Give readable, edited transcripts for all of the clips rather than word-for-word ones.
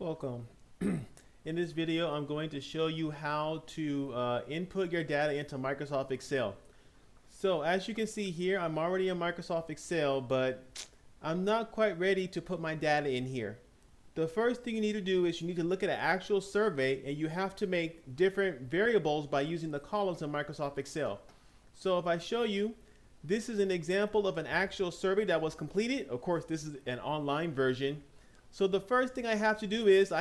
Welcome. In this video, I'm going to show you how to input your data into Microsoft Excel. So as you can see here, I'm already in Microsoft Excel, but I'm not quite ready to put my data in here. The first thing you need to do is you need to look at an actual survey, and you have to make different variables by using the columns in Microsoft Excel. So if I show you, this is an example of an actual survey that was completed. Of course, this is an online version. So the first thing I have to do is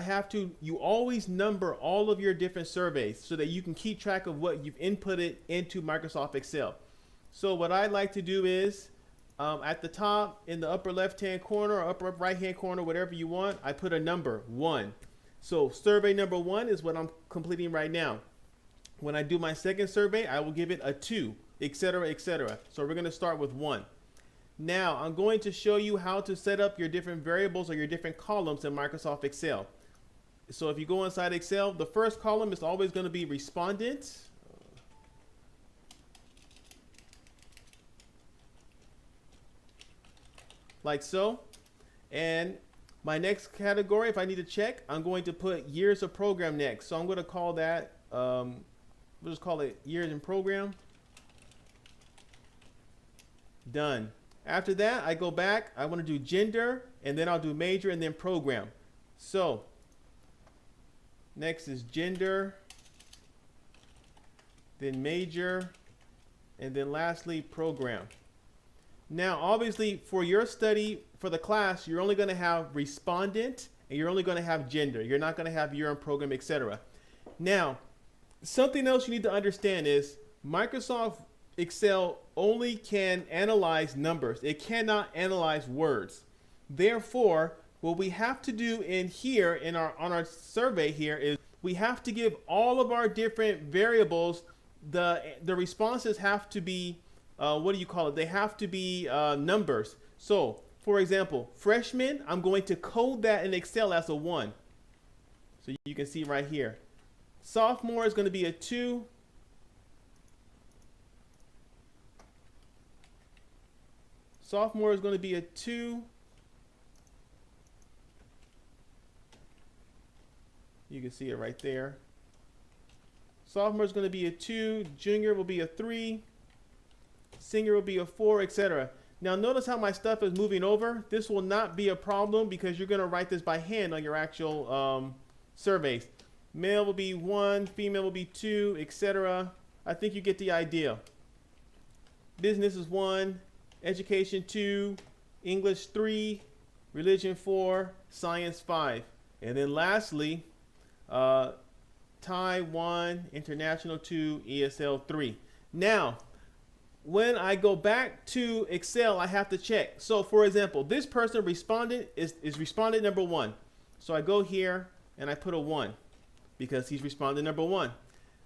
you always number all of your different surveys so that you can keep track of what you've inputted into Microsoft Excel. So what I like to do is at the top in the upper left hand corner or upper right hand corner, whatever you want, I put a number 1. So survey number 1 is what I'm completing right now. When I do my second survey, I will give it a 2, etc., etc. So we're going to start with 1. Now, I'm going to show you how to set up your different variables or your different columns in Microsoft Excel. So if you go inside Excel, the first column is always going to be respondent. Like so. And my next category, if I need to check, I'm going to put years of program next. So I'm going to call that, we'll just call it years in program. Done. After that, I go back, I want to do gender, and then I'll do major and then program. So next is gender, then major, and then lastly program. Now obviously for your study, for the class, you're only going to have respondent and you're only going to have gender. You're not going to have year and program, etc. Now something else you need to understand is Microsoft Excel only can analyze numbers. It cannot analyze words. Therefore, what we have to do in here on our survey here is we have to give all of our different variables, the responses have to be they have to be numbers. So for example, freshman, I'm going to code that in Excel as a 1. So you can see right here. Sophomore is going to be a 2. Sophomore is going to be a 2. You can see it right there. Sophomore is going to be a 2. Junior will be a 3. Senior will be a 4, etc. Now notice how my stuff is moving over. This will not be a problem because you're going to write this by hand on your actual surveys. Male will be 1, female will be 2, etc. I think you get the idea. Business is 1. Education 2, English 3, religion 4, science 5. And then lastly, Thai 1, international 2, ESL 3. Now, when I go back to Excel, I have to check. So for example, this person responded is respondent number 1. So I go here and I put a 1 because he's respondent number 1.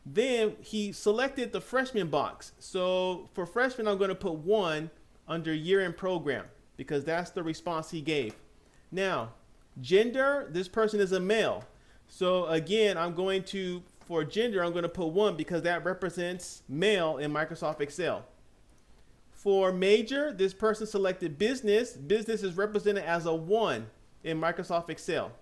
Then he selected the freshman box. So for freshman, I'm going to put 1 under year and program because that's the response he gave. Now, gender, this person is a male. So again, for gender, I'm going to put 1 because that represents male in Microsoft Excel. For major, this person selected business. Business is represented as a 1 in Microsoft Excel.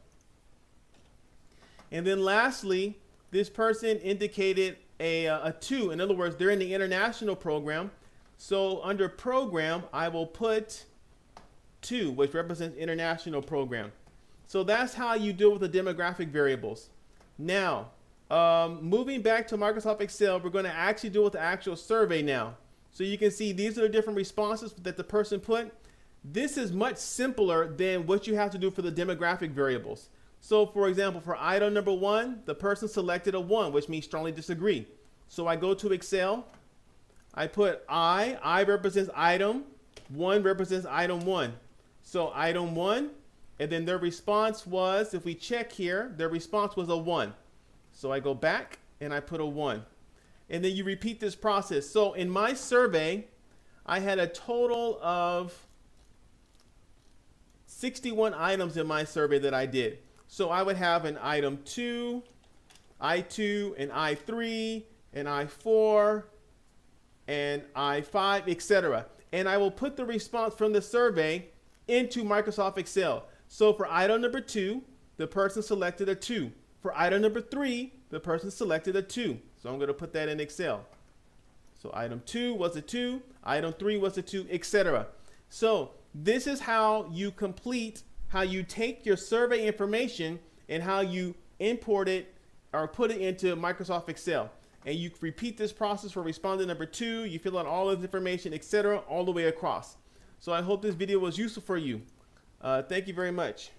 And then lastly, this person indicated a 2. In other words, they're in the international program. So under program, I will put 2, which represents international program. So that's how you deal with the demographic variables. Now, moving back to Microsoft Excel, we're going to actually deal with the actual survey now. So you can see these are the different responses that the person put. This is much simpler than what you have to do for the demographic variables. So for example, for item number 1, the person selected a 1, which means strongly disagree. So I go to Excel. I put I represents item, 1 represents item 1. So item 1, and then their response was, if we check here, their response was a 1. So I go back and I put a 1. And then you repeat this process. So in my survey, I had a total of 61 items in my survey that I did. So I would have an item 2, I2, and I3, and I4, and I5, etc. And I will put the response from the survey into Microsoft Excel. So for item number 2, the person selected a 2. For item number 3, the person selected a 2. So I'm going to put that in Excel. So item 2 was a 2, item 3 was a 2, etc. So this is how you how you take your survey information and how you import it or put it into Microsoft Excel. And you repeat this process for respondent number 2, you fill out all of the information, etc., all the way across. So I hope this video was useful for you. Thank you very much.